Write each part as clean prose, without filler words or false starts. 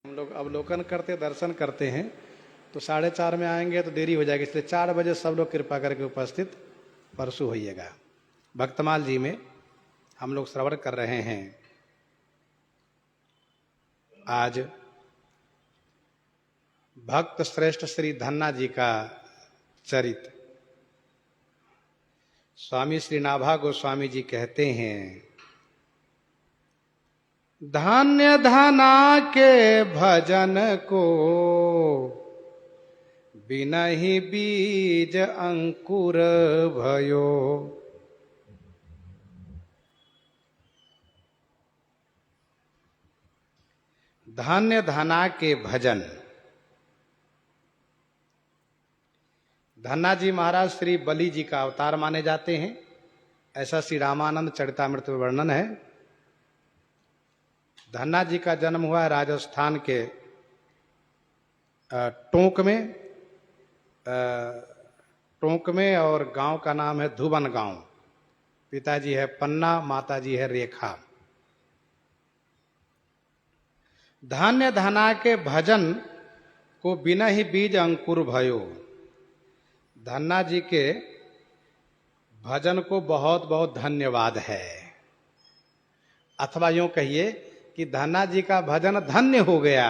हम लोग अवलोकन करते दर्शन करते हैं तो 4:30 में आएंगे तो देरी हो जाएगी, इसलिए 4 बजे सब लोग कृपा करके उपस्थित परसों होइएगा। भक्तमाल जी में हम लोग श्रवण कर रहे हैं आज भक्त श्रेष्ठ श्री धन्ना जी का चरित्र। स्वामी श्री नाभा गोस्वामी जी कहते हैं, धन्य धना के भजन को बिनहि बीज अंकुर भयो। धन्य धना के भजन। धन्ना जी महाराज श्री बलि जी का अवतार माने जाते हैं, ऐसा श्री रामानंद चरितामृत में वर्णन है। धन्ना जी का जन्म हुआ है राजस्थान के टोंक में और गांव का नाम है धुवन गांव। पिताजी है पन्ना, माताजी है रेखा। धन्य धना के भजन को बिना ही बीज अंकुर भयो। धन्ना जी के भजन को बहुत बहुत धन्यवाद है, अथवा यूं कहिए कि धन्ना जी का भजन धन्य हो गया।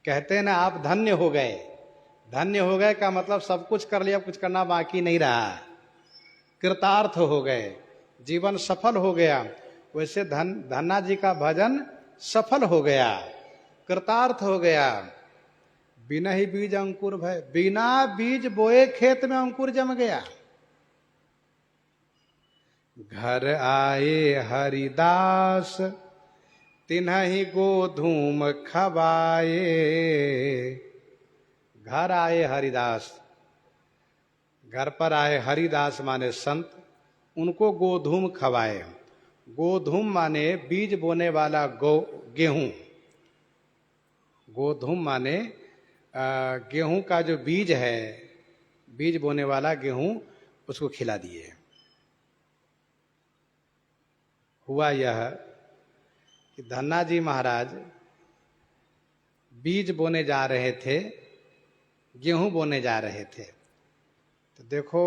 कहते हैं ना, आप धन्य हो गए। धन्य हो गए का मतलब सब कुछ कर लिया, कुछ करना बाकी नहीं रहा, कृतार्थ हो गए, जीवन सफल हो गया। वैसे धन्ना जी का भजन सफल हो गया, कृतार्थ हो गया। बिना ही बीज अंकुर भय, बिना बीज बोए खेत में अंकुर जम गया। घर आए हरिदास तिन्हि गोधूम खवाए। घर आए हरिदास, घर पर आए हरिदास माने संत, उनको गोधूम खवाए। गोधूम माने बीज बोने वाला गेहूं। गोधूम माने गेहूं का जो बीज है, बीज बोने वाला गेहूं, उसको खिला दिए। हुआ यह कि धन्ना जी महाराज बीज बोने जा रहे थे, गेहूं बोने जा रहे थे। तो देखो,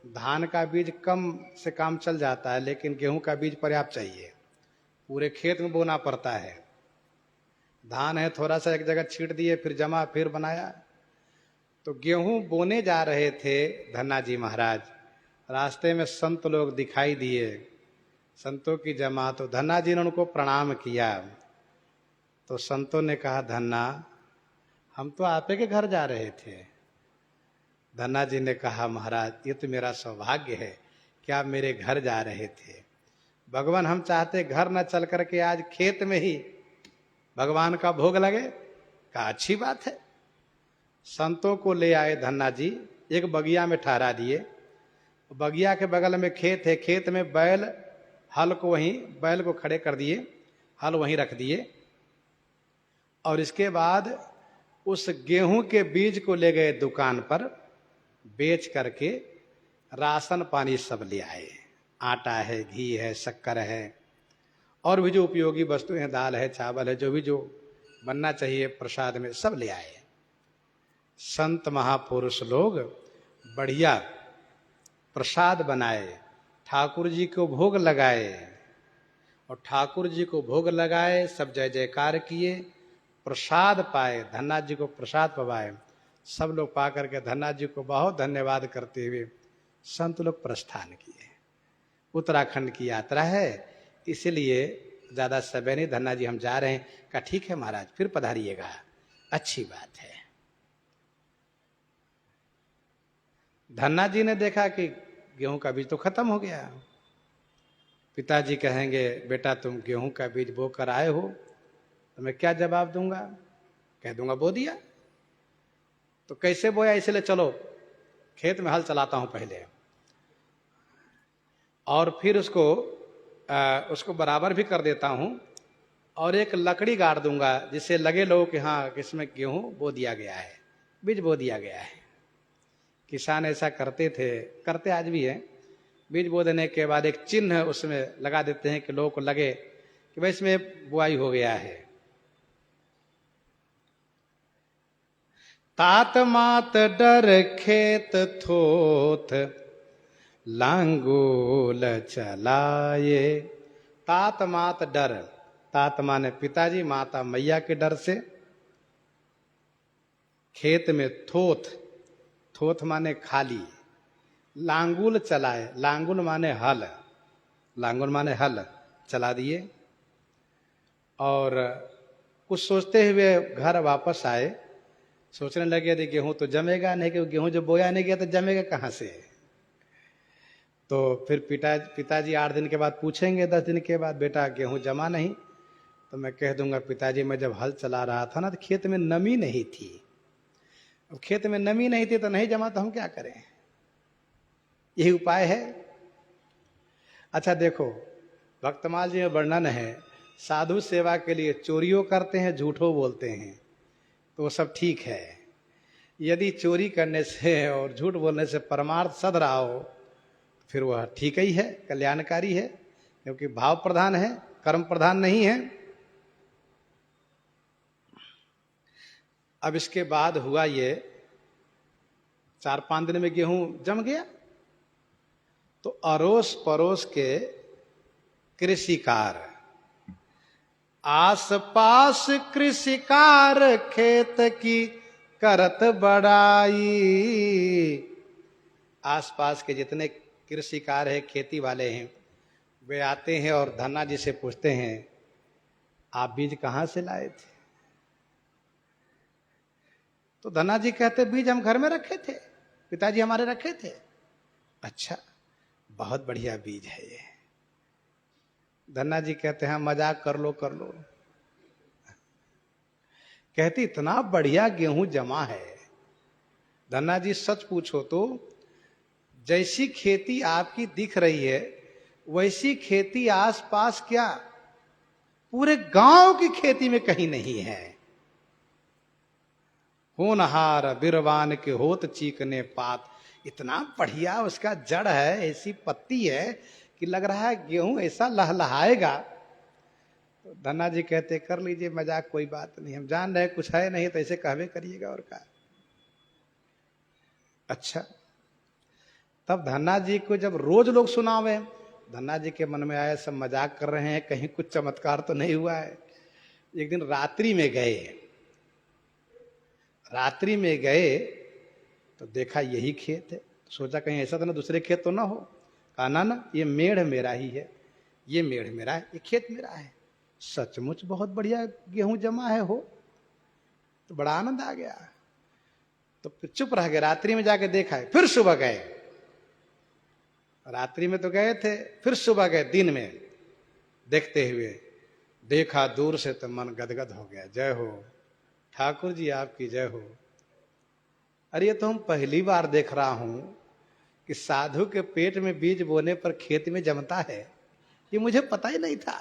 धान का बीज कम से काम चल जाता है, लेकिन गेहूं का बीज पर्याप्त चाहिए, पूरे खेत में बोना पड़ता है। धान है, थोड़ा सा एक जगह छींट दिए, फिर जमा, फिर बनाया। तो गेहूं बोने जा रहे थे धन्ना जी महाराज। रास्ते में संत लोग दिखाई दिए, संतों की जमात। तो धन्ना जी ने उनको प्रणाम किया। तो संतों ने कहा, धन्ना, हम तो आपे के घर जा रहे थे। धन्ना जी ने कहा, महाराज, ये तो मेरा सौभाग्य है कि आप मेरे घर जा रहे थे। भगवान, हम चाहते घर न चल करके आज खेत में ही भगवान का भोग लगे। कहा, अच्छी बात है। संतों को ले आए धन्ना जी, एक बगिया में ठहरा दिए। बगिया के बगल में खेत है, खेत में बैल, हल को वहीं, बैल को खड़े कर दिए, हल वहीं रख दिए। और इसके बाद उस गेहूं के बीज को ले गए दुकान पर, बेच करके राशन पानी सब ले आए। आटा है, घी है, शक्कर है, और भी जो उपयोगी वस्तुएं हैं, दाल है, चावल है, जो भी जो बनना चाहिए प्रसाद में, सब ले आए। संत महापुरुष लोग बढ़िया प्रसाद बनाए, ठाकुर जी को भोग लगाए। और ठाकुर जी को भोग लगाए, सब जय जयकार किए, प्रसाद पाए, धन्ना जी को प्रसाद पवाए। सब लोग पा करके धन्ना जी को बहुत धन्यवाद करते हुए संत लोग प्रस्थान किए। उत्तराखंड की यात्रा है, इसलिए ज्यादा समय नहीं, धन्ना जी हम जा रहे हैं। कहा, ठीक है महाराज, फिर पधारिएगा। अच्छी बात है। धन्ना जी ने देखा कि गेहूं का बीज तो खत्म हो गया। पिताजी कहेंगे, बेटा तुम गेहूं का बीज बो कर आए हो, तो मैं क्या जवाब दूंगा? कह दूंगा बो दिया। तो कैसे बोया, इसलिए चलो खेत में हल चलाता हूं पहले, और फिर उसको बराबर भी कर देता हूं, और एक लकड़ी गाड़ दूंगा, जिससे लगे लोगों कि हाँ, इसमें गेहूं बो दिया गया है, बीज बो दिया गया है। किसान ऐसा करते थे, करते आज भी है। बीज बो देने के बाद एक चिन्ह उसमें लगा देते हैं कि लोगों को लगे कि भाई इसमें बुआई हो गया है। तात मात डर खेत थोथ लांगूल चलाए। तात मात डर, तात माने पिताजी, माता मैया के डर से। खेत में थोथ, थोथ माने खाली। लांगुल चलाए, लांगुल माने हल, लांगुल माने हल चला दिए। और कुछ सोचते हुए घर वापस आए। सोचने लगे थे गेहूं तो जमेगा नहीं, कि गेहूं जो बोया नहीं गया तो जमेगा कहां से। तो फिर पिताजी 8 दिन के बाद पूछेंगे, 10 दिन के बाद, बेटा गेहूं जमा नहीं। तो मैं कह दूंगा, पिताजी मैं जब हल चला रहा था ना तो खेत में नमी नहीं थी। अब खेत में नमी नहीं थी तो नहीं जमा, तो हम क्या करें, यही उपाय है। अच्छा देखो, भक्तमाल जी में वर्णन है, साधु सेवा के लिए चोरियों करते हैं, झूठों बोलते हैं, तो वो सब ठीक है। यदि चोरी करने से और झूठ बोलने से परमार्थ सद रहा हो, फिर वह ठीक ही है, कल्याणकारी है, क्योंकि भाव प्रधान है, कर्म प्रधान नहीं है। अब इसके बाद हुआ ये, 4-5 दिन में गेहूं जम गया। तो अड़ोस पड़ोस के कृषिकार, आस पास कृषिकार खेत की करत बड़ाई। आसपास के जितने कृषिकार हैं, खेती वाले हैं, वे आते हैं और धन्ना जी से पूछते हैं, आप बीज कहां से लाए थे। तो धन्ना जी कहते, बीज हम घर में रखे थे, पिताजी हमारे रखे थे। अच्छा, बहुत बढ़िया बीज है ये। धन्ना जी कहते हैं, मजाक कर लो कर लो। कहती, इतना बढ़िया गेहूं जमा है। धन्ना जी सच पूछो तो जैसी खेती आपकी दिख रही है, वैसी खेती आसपास क्या पूरे गांव की खेती में कहीं नहीं है। होनहार बिरवान के होत चीकने पात, इतना बढ़िया उसका जड़ है, ऐसी पत्ती है कि लग रहा है गेहूं ऐसा लहलहाएगा। तो धन्ना जी कहते, कर लीजिए मजाक, कोई बात नहीं, हम जान रहे कुछ है नहीं तो ऐसे कहवे करिएगा और का। अच्छा, तब धन्ना जी को जब रोज लोग सुनावे, धन्ना जी के मन में आया सब मजाक कर रहे हैं, कहीं कुछ चमत्कार तो नहीं हुआ है। एक दिन रात्रि में गए, रात्रि में गए तो देखा यही खेत है। सोचा कहीं ऐसा तो ना दूसरे खेत तो ना हो। कहा ना ना, ये मेढ़ मेरा ही है, ये मेढ़ मेरा है, ये खेत मेरा है। सचमुच बहुत बढ़िया गेहूं जमा है हो। तो बड़ा आनंद आ गया। तो फिर चुप रह गए, रात्रि में जाके देखा है। फिर सुबह गए, रात्रि में तो गए थे, फिर सुबह गए दिन में देखते हुए। देखा दूर से तो मन गदगद हो गया। जय हो ठाकुर जी, आपकी जय हो। अरे ये तो हम पहली बार देख रहा हूं कि साधु के पेट में बीज बोने पर खेत में जमता है, ये मुझे पता ही नहीं था,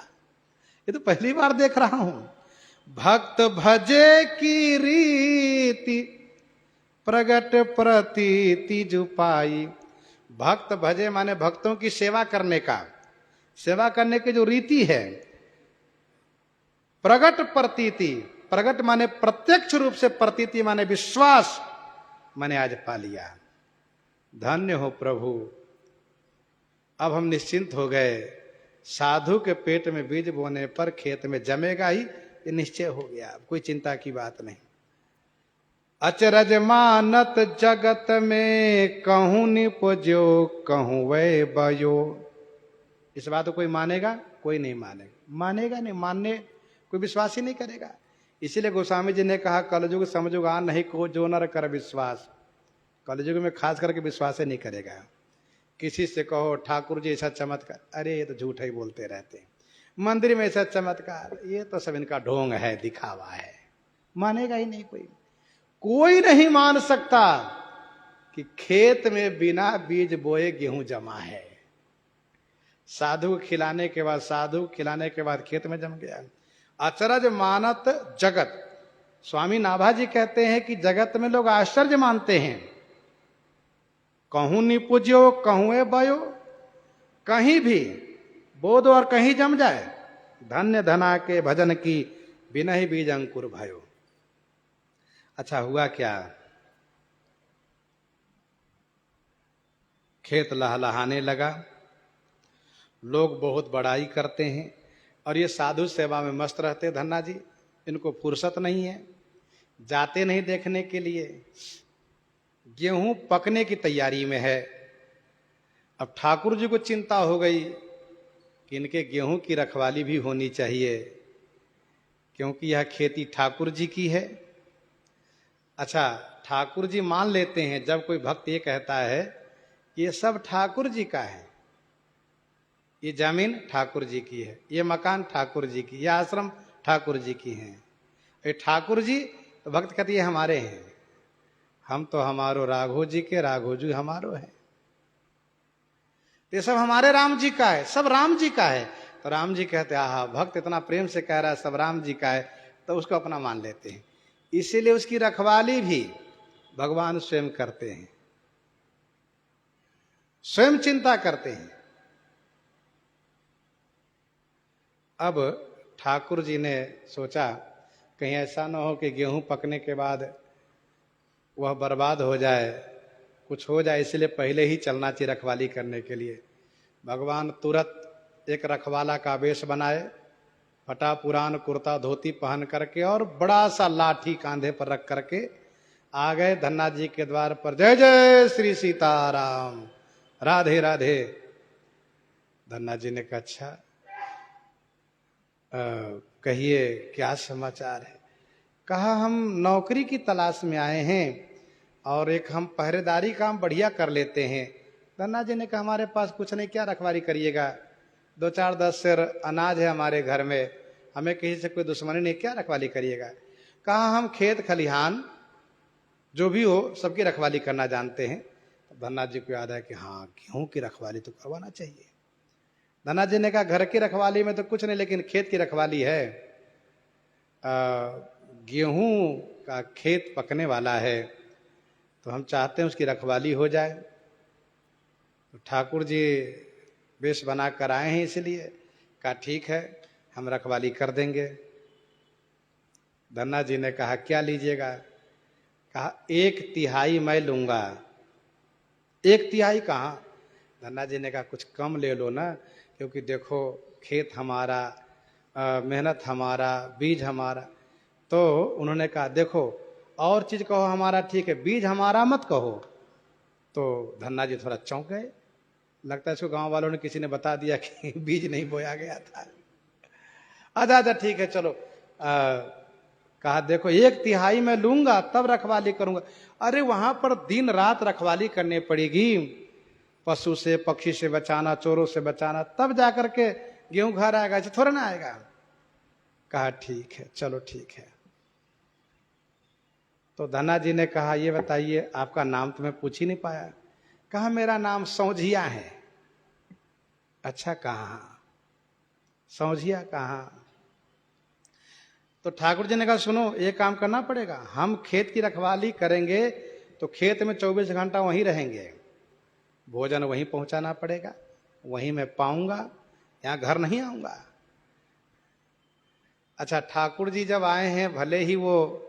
ये तो पहली बार देख रहा हूं। भक्त भजे की रीति प्रगट प्रतीति जुपाई। भक्त भजे माने भक्तों की सेवा करने का, सेवा करने की जो रीति है। प्रगट प्रतीति, प्रगट माने प्रत्यक्ष रूप से, प्रतीति माने विश्वास, मैंने आज पा लिया। धन्य हो प्रभु, अब हम निश्चिंत हो गए। साधु के पेट में बीज बोने पर खेत में जमेगा ही, ये निश्चय हो गया, कोई चिंता की बात नहीं। अचरज मानत जगत में कहूं निपजो कहूं वै बयो। इस बात को कोई मानेगा? कोई नहीं मानेगा, मानेगा नहीं, मानने कोई विश्वास ही नहीं करेगा। इसीलिए गोस्वामी जी ने कहा, कलयुग समझुग आन नहीं को जो नर कर विश्वास। कलयुग में खास करके विश्वास ही नहीं करेगा। किसी से कहो ठाकुर जी ऐसा चमत्कार, अरे ये तो झूठ ही बोलते रहते हैं। मंदिर में ऐसा चमत्कार, ये तो सब इनका ढोंग है, दिखावा है। मानेगा ही नहीं कोई। कोई नहीं मान सकता कि खेत में बिना बीज बोए गेहूं जमा है। साधु खिलाने के बाद, साधु खिलाने के बाद खेत में जम गया। अचरज मानत जगत, स्वामी नाभा जी कहते हैं कि जगत में लोग आश्चर्य मानते हैं। कहूं निपुज्यो कहूं ए बयो, कहीं भी बो दो और कहीं जम जाए। धन्य धना के भजन की बिना ही बीज अंकुर भयो। अच्छा हुआ क्या, खेत लहलहाने लगा। लोग बहुत बड़ाई करते हैं और ये साधु सेवा में मस्त रहते। धन्ना जी इनको फुर्सत नहीं है, जाते नहीं देखने के लिए। गेहूं पकने की तैयारी में है। अब ठाकुर जी को चिंता हो गई कि इनके गेहूं की रखवाली भी होनी चाहिए, क्योंकि यह खेती ठाकुर जी की है। अच्छा, ठाकुर जी मान लेते हैं जब कोई भक्त ये कहता है कि ये सब ठाकुर जी का है, ये जमीन ठाकुर जी की है, ये मकान ठाकुर जी की, ये आश्रम ठाकुर जी की है, ये ठाकुर जी, तो भक्त कहते ये हमारे हैं। हम तो हमारो राघो जी के, राघो जी हमारो है। ये सब हमारे राम जी का है, सब राम जी का है। तो राम जी कहते आहा, भक्त इतना प्रेम से कह रहा है सब राम जी का है, तो उसको अपना मान लेते हैं। इसीलिए उसकी रखवाली भी भगवान स्वयं करते हैं, स्वयं चिंता करते हैं। अब ठाकुर जी ने सोचा कहीं ऐसा न हो कि गेहूं पकने के बाद वह बर्बाद हो जाए, कुछ हो जाए, इसलिए पहले ही चलना चाहिए रखवाली करने के लिए। भगवान तुरंत एक रखवाला का वेश बनाए, फटा पुरान कुर्ता धोती पहन करके और बड़ा सा लाठी कांधे पर रख करके आ गए धन्ना जी के द्वार पर। जय जय श्री सीताराम, राधे राधे। धन्ना जी ने कहा अच्छा कहिए क्या समाचार है। कहा हम नौकरी की तलाश में आए हैं और एक हम पहरेदारी काम बढ़िया कर लेते हैं। धन्ना जी ने कहा हमारे पास कुछ नहीं, क्या रखवाली करिएगा, 2-4-10 सेर अनाज है हमारे घर में, हमें किसी से कोई दुश्मनी नहीं, क्या रखवाली करिएगा। कहा हम खेत खलिहान जो भी हो सबकी रखवाली करना जानते हैं। धन्ना जी को याद है कि हाँ गेहूं की रखवाली तो करवाना चाहिए। धन्ना जी ने कहा घर की रखवाली में तो कुछ नहीं, लेकिन खेत की रखवाली है। गेहूं का खेत पकने वाला है तो हम चाहते हैं उसकी रखवाली हो जाए। तो ठाकुर जी वेश बना कर आए हैं, इसलिए कहा ठीक है हम रखवाली कर देंगे। धन्ना जी ने कहा क्या लीजिएगा। कहा 1/3 मैं लूंगा। 1/3 कहाँ। धन्ना जी ने कहा कुछ कम ले लो ना, क्योंकि देखो खेत हमारा, मेहनत हमारा, बीज हमारा। तो उन्होंने कहा देखो और चीज कहो हमारा ठीक है, बीज हमारा मत कहो। तो धन्ना जी थोड़ा चौंक गए, लगता है इसको गांव वालों ने किसी ने बता दिया कि बीज नहीं बोया गया था। अच्छा ठीक है चलो। कहा देखो 1/3 मैं लूंगा तब रखवाली करूंगा। अरे वहां पर दिन रात रखवाली करनी पड़ेगी, पशु से पक्षी से बचाना, चोरों से बचाना, तब जाकर के गेहूं घर आएगा, ऐसे थोड़ा ना आएगा। कहा ठीक है चलो ठीक है। तो धन्ना जी ने कहा ये बताइए आपका नाम तो मैं पूछ ही नहीं पाया। कहा मेरा नाम सौझिया है। अच्छा कहाँ सौझिया कहाँ। तो ठाकुर जी ने कहा सुनो एक काम करना पड़ेगा, हम खेत की रखवाली करेंगे तो खेत में 24 घंटा वहीं रहेंगे, भोजन वहीं पहुंचाना पड़ेगा, वहीं मैं पाऊंगा, यहां घर नहीं आऊंगा। अच्छा ठाकुर जी जब आए हैं भले ही वो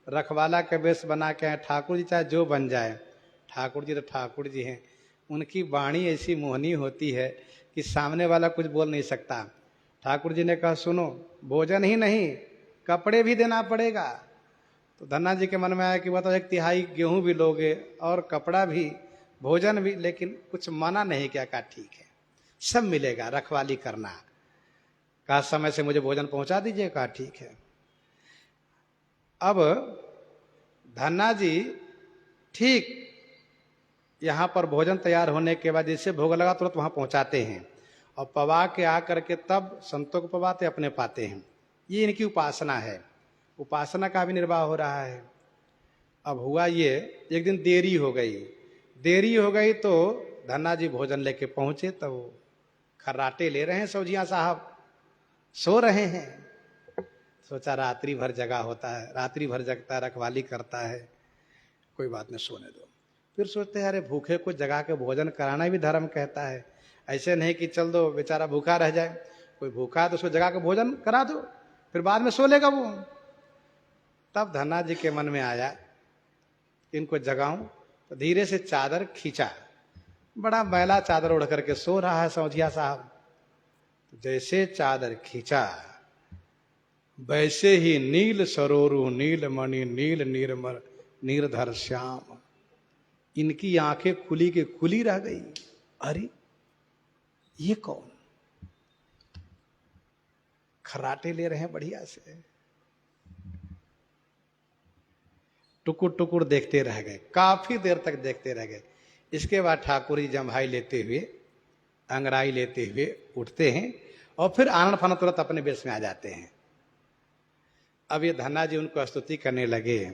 रखवाला के वेश बना के आए, ठाकुर जी चाहे जो बन जाए, ठाकुर जी तो ठाकुर जी हैं, उनकी वाणी ऐसी मोहनी होती है कि सामने वाला कुछ बोल नहीं सकता। ठाकुर जी ने कहा सुनो भोजन ही नहीं कपड़े भी देना पड़ेगा। तो धन्ना जी के मन में आया कि वह तो 1/3 गेहूं भी लोगे और कपड़ा भी भोजन भी, लेकिन कुछ मना नहीं किया। कहा ठीक है सब मिलेगा, रखवाली करना। कहा समय से मुझे भोजन पहुंचा दीजिए। कहा ठीक है। अब धन्ना जी ठीक यहां पर भोजन तैयार होने के बाद जिससे भोग लगा तुरंत वहां पहुंचाते हैं और पवा के आकर के तब संतों को पवाते अपने पाते हैं। ये इनकी उपासना है, उपासना का भी निर्वाह हो रहा है। अब हुआ ये एक दिन देरी हो गई तो धन्ना जी भोजन लेके पहुंचे तो खर्राटे ले रहे हैं, सौझिया साहब सो रहे हैं। सोचा रात्रि भर जगा होता है, रात्रि भर जगता है, रखवाली करता है, कोई बात नहीं सोने दो। फिर सोचते हैं अरे भूखे को जगा के भोजन कराना भी धर्म कहता है, ऐसे नहीं कि चल दो बेचारा भूखा रह जाए, कोई भूखा है तो उसको जगा के भोजन करा दो, फिर बाद में सो लेगा वो। तब धन्ना जी के मन में आया इनको जगाऊं, तो धीरे से चादर खींचा बड़ा मैला चादर ओढ़ करके सो रहा है समझिया साहब। जैसे चादर खींचा वैसे ही नील सरोरु नील मणि नील निर्मल निर्धर श्याम, इनकी आंखें खुली के खुली रह गई। अरे ये कौन? खर्राटे ले रहे हैं बढ़िया से। टुकुर टुकुर देखते रह गए, काफी देर तक देखते रह गए। इसके बाद ठाकुर जी जम्हाई लेते हुए, अंगड़ाई लेते हुए उठते हैं और फिर आनंद फानंद तुरंत अपने बेस में आ जाते हैं। अब ये धन्ना जी उनको स्तुति करने लगे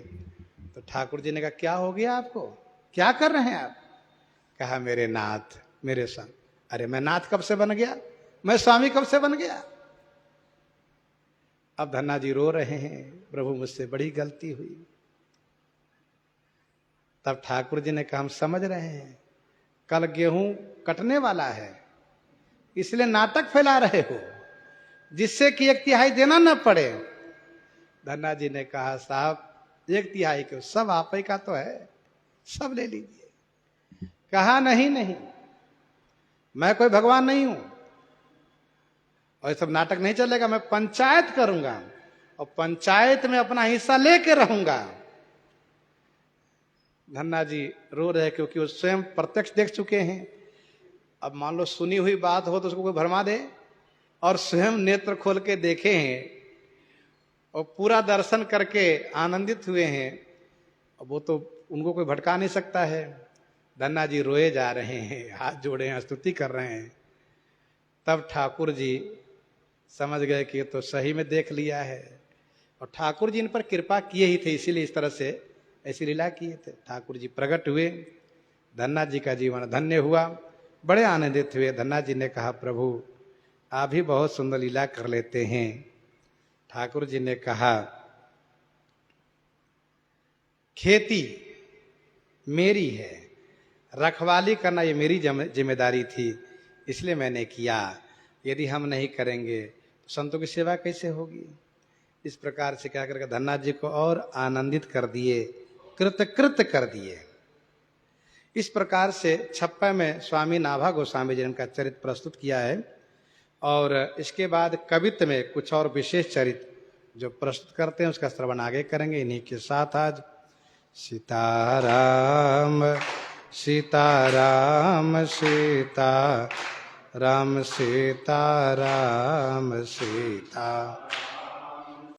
तो ठाकुर जी ने कहा, क्या हो गया आपको, क्या कर रहे हैं आप? कहा, मेरे नाथ मेरे संग। अरे मैं नाथ कब से बन गया, मैं स्वामी कब से बन गया? अब धन्ना जी रो रहे हैं, प्रभु मुझसे बड़ी गलती हुई। तब ठाकुर जी ने कहा, हम समझ रहे हैं, कल गेहूं कटने वाला है इसलिए नाटक फैला रहे हो जिससे कि 1/3 देना न पड़े। धन्ना जी ने कहा, साहब 1/3 क्यों, सब आप ही का तो है, सब ले लीजिए। कहा, नहीं नहीं, मैं कोई भगवान नहीं हूं और सब नाटक नहीं चलेगा। मैं पंचायत करूंगा और पंचायत में अपना हिस्सा लेके रहूंगा। धन्ना जी रो रहे क्योंकि वो स्वयं प्रत्यक्ष देख चुके हैं। अब मान लो सुनी हुई बात हो तो उसको कोई भरमा दे, और स्वयं नेत्र खोल के देखे हैं और पूरा दर्शन करके आनंदित हुए हैं। अब वो तो उनको कोई भटका नहीं सकता है। धन्ना जी रोए जा रहे हैं, हाथ जोड़े हैं, स्तुति कर रहे हैं। तब ठाकुर जी समझ गए कि ये तो सही में देख लिया है, और ठाकुर जी इन पर कृपा किए ही थे, इसीलिए इस तरह से ऐसी लीला किए थे। ठाकुर जी प्रकट हुए, धन्ना जी का जीवन धन्य हुआ, बड़े आनंदित हुए। धन्ना जी ने कहा, प्रभु आप भी बहुत सुंदर लीला कर लेते हैं। ठाकुर जी ने कहा, खेती मेरी है, रखवाली करना ये मेरी जिम्मेदारी थी, इसलिए मैंने किया। यदि हम नहीं करेंगे तो संतों की सेवा कैसे होगी? इस प्रकार से क्या करके धन्ना जी को और आनंदित कर दिए, कृतकृत कर दिए। इस प्रकार से 56 में स्वामी नाभा गोस्वामी जी ने इनका चरित्र प्रस्तुत किया है। और इसके बाद कवित्व में कुछ और विशेष चरित्र जो प्रस्तुत करते हैं उसका श्रवण आगे करेंगे। इन्हीं के साथ आज सीताराम सीताराम सीता राम सीताराम सीता